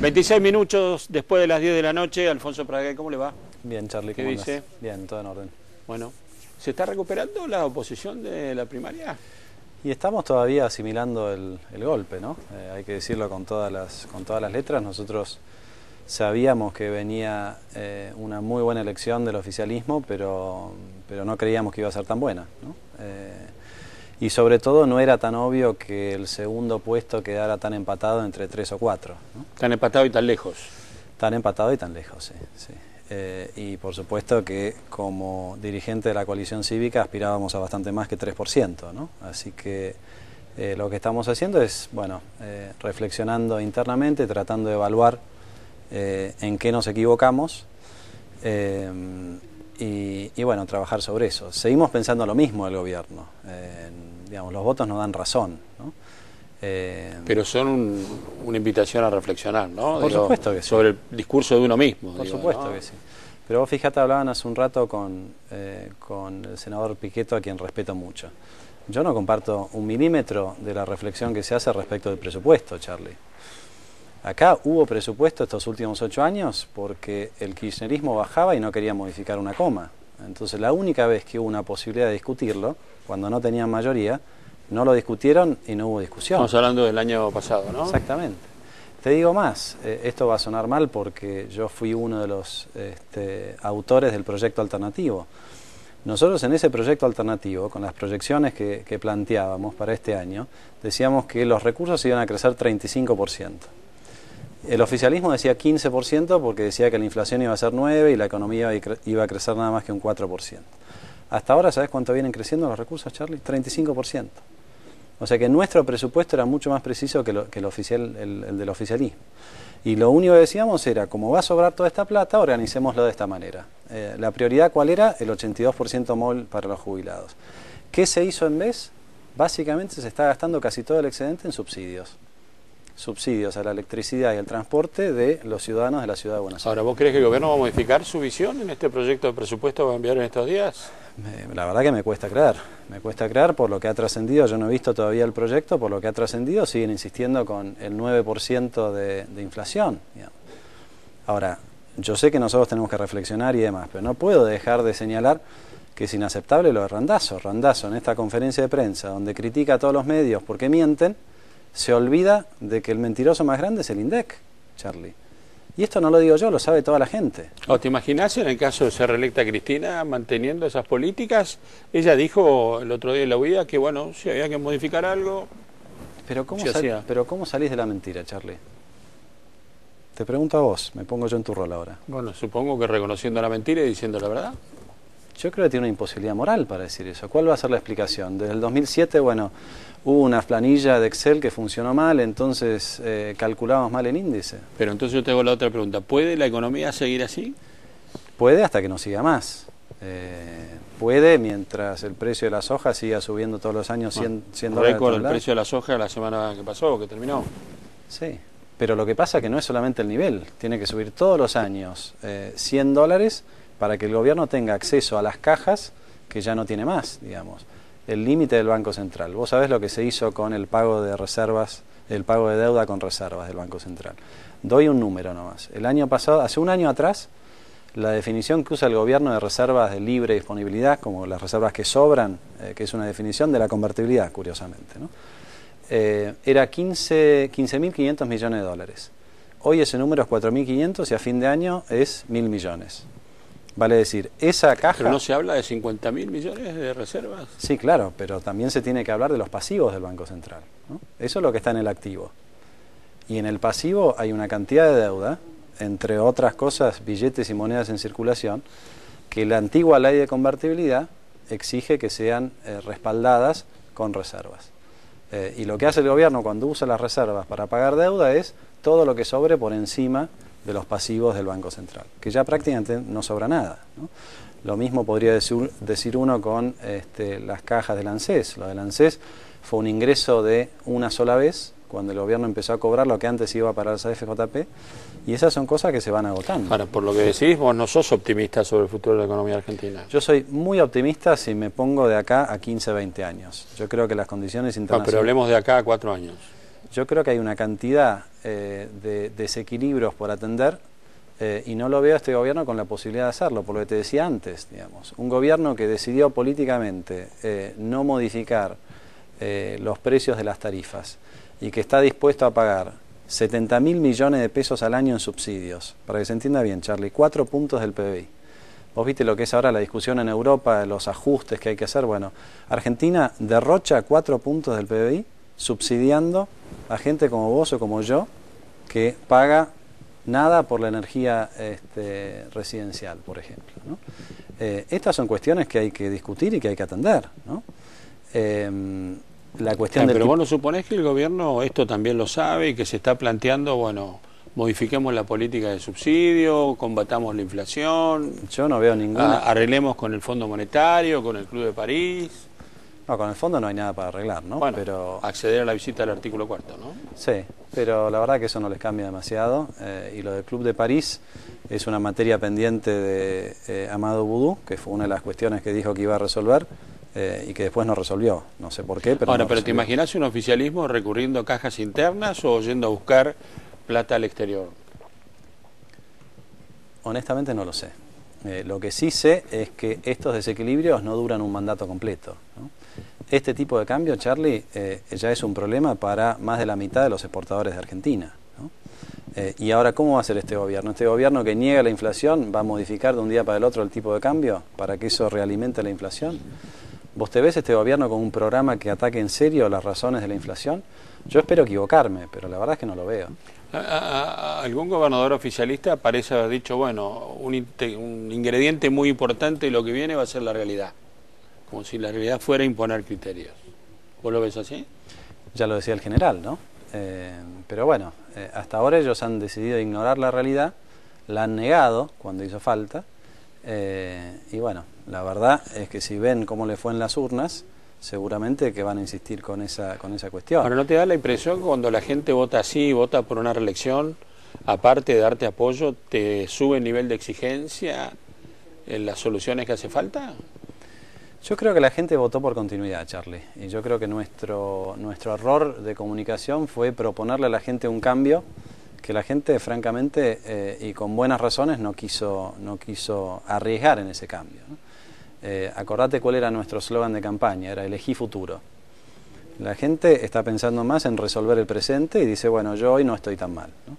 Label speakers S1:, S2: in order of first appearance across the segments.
S1: 26 minutos después de las 10 de la noche, Alfonso Pradgué, ¿cómo le va?
S2: Bien, Charlie,
S1: ¿qué
S2: ¿cómo
S1: dice?
S2: andas? Bien, todo en orden.
S1: Bueno, ¿se está recuperando la oposición de la primaria?
S2: Y estamos todavía asimilando el golpe, ¿no? Hay que decirlo con todas las letras. Nosotros sabíamos que venía una muy buena elección del oficialismo, pero no creíamos que iba a ser tan buena, ¿no? Y sobre todo no era tan obvio que el segundo puesto quedara tan empatado entre 3 o 4, ¿no?
S1: Tan empatado y tan lejos.
S2: Tan empatado y tan lejos, sí, sí. Y por supuesto que como dirigente de la coalición cívica aspirábamos a bastante más que 3%, ¿no? Así que lo que estamos haciendo es, bueno, reflexionando internamente, tratando de evaluar en qué nos equivocamos y bueno, trabajar sobre eso. Seguimos pensando lo mismo del gobierno, digamos, los votos nos dan razón, ¿no?
S1: Pero son una invitación a reflexionar, ¿no?
S2: Por supuesto que sí.
S1: Sobre el discurso de uno mismo.
S2: Por supuesto, ¿no? Que sí. Pero vos fíjate, hablaban hace un rato con el senador Pichetto, a quien respeto mucho. Yo no comparto un milímetro de la reflexión que se hace respecto del presupuesto, Charlie. Acá hubo presupuesto estos últimos 8 años porque el kirchnerismo bajaba y no quería modificar una coma. Entonces la única vez que hubo una posibilidad de discutirlo, cuando no tenían mayoría, no lo discutieron y no hubo discusión.
S1: Estamos hablando del año pasado, ¿no?
S2: Exactamente. Te digo más, esto va a sonar mal porque yo fui uno de los autores del proyecto alternativo. Nosotros en ese proyecto alternativo, con las proyecciones que planteábamos para este año, decíamos que los recursos iban a crecer 35%. El oficialismo decía 15% porque decía que la inflación iba a ser 9% y la economía iba a crecer nada más que un 4%. Hasta ahora, ¿sabes cuánto vienen creciendo los recursos, Charlie? 35%. O sea que nuestro presupuesto era mucho más preciso que el del oficialismo. Y lo único que decíamos era, como va a sobrar toda esta plata, organicémoslo de esta manera. La prioridad, ¿cuál era? El 82% móvil para los jubilados. ¿Qué se hizo en vez? Básicamente se está gastando casi todo el excedente en subsidios. Subsidios a la electricidad y al transporte de los ciudadanos de la ciudad de Buenos Aires.
S1: Ahora, ¿vos crees que el gobierno va a modificar su visión en este proyecto de presupuesto que va a enviar en estos días?
S2: La verdad que me cuesta creer por lo que ha trascendido. Yo no he visto todavía el proyecto, por lo que ha trascendido siguen insistiendo con el 9% de inflación, digamos. Ahora, yo sé que nosotros tenemos que reflexionar y demás, pero no puedo dejar de señalar que es inaceptable lo de Randazzo. Randazzo en esta conferencia de prensa, donde critica a todos los medios porque mienten, se olvida de que el mentiroso más grande es el INDEC, Charlie. Y esto no lo digo yo, lo sabe toda la gente.
S1: ¿O te imaginás en el caso de ser reelecta Cristina manteniendo esas políticas? Ella dijo el otro día en la huida que, bueno, si había que modificar algo...
S2: Pero ¿cómo salís de la mentira, Charlie? Te pregunto a vos, me pongo yo en tu rol ahora.
S1: Bueno, supongo que reconociendo la mentira y diciendo la verdad.
S2: Yo creo que tiene una imposibilidad moral para decir eso. ¿Cuál va a ser la explicación? Desde el 2007, bueno, hubo una planilla de Excel que funcionó mal, entonces calculamos mal el índice.
S1: Pero entonces yo te hago la otra pregunta. ¿Puede la economía seguir así?
S2: Puede hasta que no siga más. Puede mientras el precio de la soja siga subiendo todos los años 100 dólares.
S1: Récord el precio de la soja la semana que pasó, que terminó.
S2: Sí, pero lo que pasa es que no es solamente el nivel. Tiene que subir todos los años 100 dólares para que el gobierno tenga acceso a las cajas que ya no tiene más, digamos. El límite del Banco Central. Vos sabés lo que se hizo con el pago de reservas, el pago de deuda con reservas del Banco Central. Doy un número nomás. El año pasado, hace un año atrás, la definición que usa el gobierno de reservas de libre disponibilidad, como las reservas que sobran, que es una definición de la convertibilidad, curiosamente, ¿no? Era 15.500 millones de dólares. Hoy ese número es 4.500 y a fin de año es 1.000 millones. Vale decir, esa caja...
S1: ¿Pero no se habla de 50.000 millones de reservas?
S2: Sí, claro, pero también se tiene que hablar de los pasivos del Banco Central, ¿no? Eso es lo que está en el activo. Y en el pasivo hay una cantidad de deuda, entre otras cosas, billetes y monedas en circulación, que la antigua ley de convertibilidad exige que sean respaldadas con reservas. Y lo que hace el gobierno cuando usa las reservas para pagar deuda es todo lo que sobre por encima de los pasivos del Banco Central, que ya prácticamente no sobra nada, ¿no? Lo mismo podría decir uno con las cajas del ANSES. Lo del ANSES fue un ingreso de una sola vez, cuando el gobierno empezó a cobrar lo que antes iba para las AFJP, y esas son cosas que se van agotando.
S1: Ahora, por lo que decís, vos no sos optimista sobre el futuro de la economía argentina.
S2: Yo soy muy optimista si me pongo de acá a 15, 20 años. Yo creo que las condiciones internacionales...
S1: pero hablemos de acá a 4 años.
S2: yo creo que hay una cantidad de desequilibrios por atender y no lo veo a este gobierno con la posibilidad de hacerlo, por lo que te decía antes, digamos. Un gobierno que decidió políticamente no modificar los precios de las tarifas y que está dispuesto a pagar 70.000 millones de pesos al año en subsidios, para que se entienda bien, Charlie, 4 puntos del PBI. Vos viste lo que es ahora la discusión en Europa, los ajustes que hay que hacer. Bueno, Argentina derrocha 4 puntos del PBI subsidiando a gente como vos o como yo que paga nada por la energía residencial, por ejemplo, ¿no? Estas son cuestiones que hay que discutir y que hay que atender, ¿no? La cuestión
S1: pero vos no suponés que el gobierno esto también lo sabe y que se está planteando, bueno, modifiquemos la política de subsidio, combatamos la inflación.
S2: Yo no veo ninguna.
S1: Arreglemos con el Fondo Monetario, con el Club de París.
S2: No, con el fondo no hay nada para arreglar, ¿no?
S1: Bueno,
S2: pero
S1: acceder a la visita del artículo 4, ¿no?
S2: Sí, pero la verdad que eso no les cambia demasiado. Y lo del Club de París es una materia pendiente de Amado Boudou, que fue una de las cuestiones que dijo que iba a resolver. Y que después no resolvió, no sé por qué, pero
S1: ahora,
S2: no
S1: pero
S2: resolvió.
S1: ¿te imaginas un oficialismo recurriendo a cajas internas o yendo a buscar plata al exterior?
S2: Honestamente no lo sé. Lo que sí sé es que estos desequilibrios no duran un mandato completo, ¿no? Este tipo de cambio, Charlie, ya es un problema para más de la mitad de los exportadores de Argentina, ¿no? Y ahora, ¿cómo va a ser este gobierno? Este gobierno que niega la inflación va a modificar de un día para el otro el tipo de cambio para que eso realimente la inflación. ¿Vos te ves este gobierno con un programa que ataque en serio las razones de la inflación? Yo espero equivocarme, pero la verdad es que no lo veo.
S1: Algún gobernador oficialista parece haber dicho, bueno, un ingrediente muy importante de lo que viene va a ser la realidad. Como si la realidad fuera imponer criterios. ¿Vos lo ves así?
S2: Ya lo decía el general, ¿no? Pero bueno, hasta ahora ellos han decidido ignorar la realidad, la han negado cuando hizo falta, y bueno, la verdad es que si ven cómo le fue en las urnas, seguramente que van a insistir con esa cuestión.
S1: Ahora, ¿no te da la impresión que cuando la gente vota así, vota por una reelección, aparte de darte apoyo, te sube el nivel de exigencia en las soluciones que hace falta?
S2: Yo creo que la gente votó por continuidad, Charlie, y yo creo que nuestro error de comunicación fue proponerle a la gente un cambio que la gente, francamente, y con buenas razones, no quiso arriesgar en ese cambio, ¿no? Acordate cuál era nuestro eslogan de campaña, era elegí futuro. La gente está pensando más en resolver el presente y dice, bueno, yo hoy no estoy tan mal, ¿no?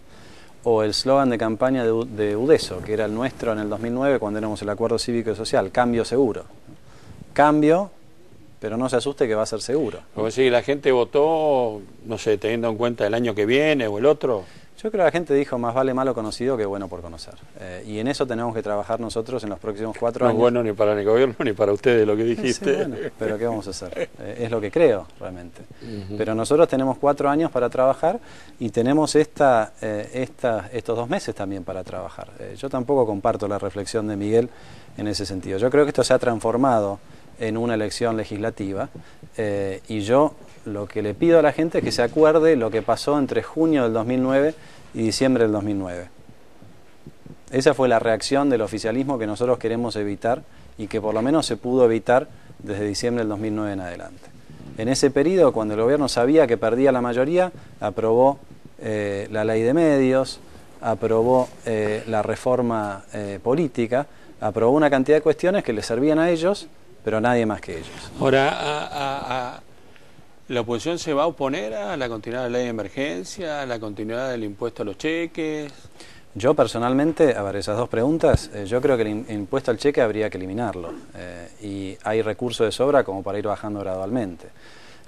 S2: O el eslogan de campaña de UDESO, que era el nuestro en el 2009 cuando éramos el Acuerdo Cívico y Social, cambio seguro. Cambio, pero no se asuste que va a ser seguro.
S1: Como si la gente votó, no sé, teniendo en cuenta el año que viene o el otro.
S2: Yo creo que la gente dijo, más vale malo conocido que bueno por conocer. Y en eso tenemos que trabajar nosotros en los próximos 4 años.
S1: No es bueno ni para el gobierno ni para ustedes lo que dijiste.
S2: Sí, bueno, pero ¿qué vamos a hacer? Es lo que creo, realmente. Pero nosotros tenemos 4 años para trabajar y tenemos estos 2 meses también para trabajar. Yo tampoco comparto la reflexión de Miguel en ese sentido. Yo creo que esto se ha transformado en una elección legislativa y yo lo que le pido a la gente es que se acuerde lo que pasó entre junio del 2009 y diciembre del 2009. Esa fue la reacción del oficialismo que nosotros queremos evitar y que por lo menos se pudo evitar desde diciembre del 2009 en adelante. En ese periodo, cuando el gobierno sabía que perdía la mayoría, aprobó la ley de medios, aprobó la reforma política, aprobó una cantidad de cuestiones que les servían a ellos, pero a nadie más que ellos.
S1: Ahora, ¿la oposición se va a oponer a la continuidad de la ley de emergencia, a la continuidad del impuesto a los cheques?
S2: Yo personalmente, a ver, esas 2 preguntas, yo creo que el impuesto al cheque habría que eliminarlo y hay recursos de sobra como para ir bajando gradualmente.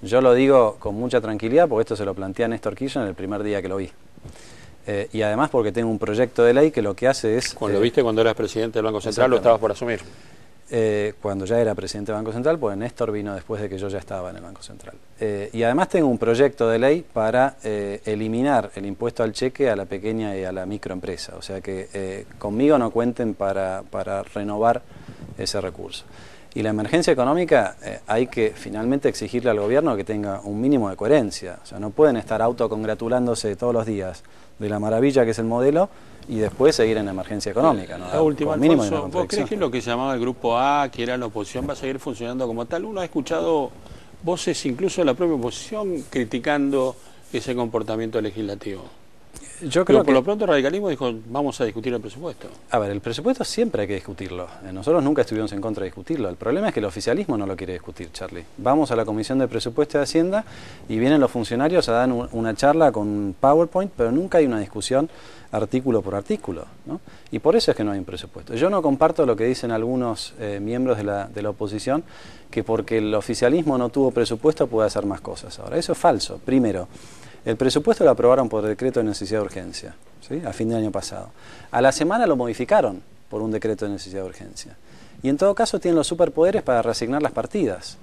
S2: Yo lo digo con mucha tranquilidad porque esto se lo planteé a Néstor Kirchner el primer día que lo vi. Y además porque tengo un proyecto de ley que lo que hace es...
S1: ¿Lo viste cuando eras presidente del Banco Central o estabas por asumir?
S2: Cuando ya era presidente del Banco Central, pues Néstor vino después de que yo ya estaba en el Banco Central. Y además tengo un proyecto de ley para eliminar el impuesto al cheque a la pequeña y a la microempresa. O sea que conmigo no cuenten para renovar ese recurso. Y la emergencia económica hay que finalmente exigirle al gobierno que tenga un mínimo de coherencia. O sea, no pueden estar autocongratulándose todos los días de la maravilla que es el modelo y después seguir en emergencia económica, ¿no?
S1: La última,
S2: mínimo
S1: Alfonso, ¿vos crees que lo que se llamaba el Grupo A, que era la oposición, va a seguir funcionando como tal? Uno ha escuchado voces incluso de la propia oposición criticando ese comportamiento legislativo?
S2: Yo creo
S1: Pero por
S2: que,
S1: lo pronto el radicalismo dijo, vamos a discutir el presupuesto.
S2: a ver, el presupuesto siempre hay que discutirlo. Nosotros nunca estuvimos en contra de discutirlo. El problema es que el oficialismo no lo quiere discutir, Charlie. Vamos a la Comisión de Presupuesto y Hacienda y vienen los funcionarios a dar una charla con PowerPoint, pero nunca hay una discusión artículo por artículo, ¿no? Y por eso es que no hay un presupuesto. Yo no comparto lo que dicen algunos miembros de la oposición, que porque el oficialismo no tuvo presupuesto puede hacer más cosas. Ahora, eso es falso. Primero, el presupuesto lo aprobaron por decreto de necesidad de urgencia, ¿sí? A fin de año pasado. A la semana lo modificaron por un decreto de necesidad de urgencia. Y en todo caso tienen los superpoderes para reasignar las partidas.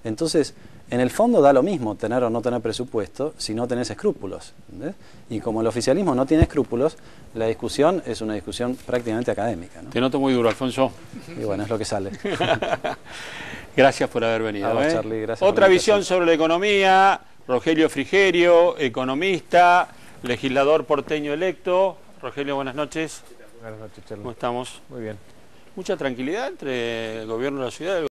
S2: Entonces, en el fondo da lo mismo tener o no tener presupuesto si no tenés escrúpulos, ¿entendés? Y como el oficialismo no tiene escrúpulos, la discusión es una discusión prácticamente académica, ¿no?
S1: Te noto muy duro, Alfonso.
S2: Y bueno, es lo que sale.
S1: Gracias por haber venido.
S2: A vos, Charlie, gracias por
S1: Otra
S2: la
S1: visión
S2: invitación.
S1: sobre la economía. Rogelio Frigerio, economista, legislador porteño electo. Rogelio, buenas noches.
S3: Buenas noches, Charlie.
S1: ¿Cómo estamos?
S3: Muy bien.
S1: Mucha tranquilidad entre el gobierno de la ciudad y el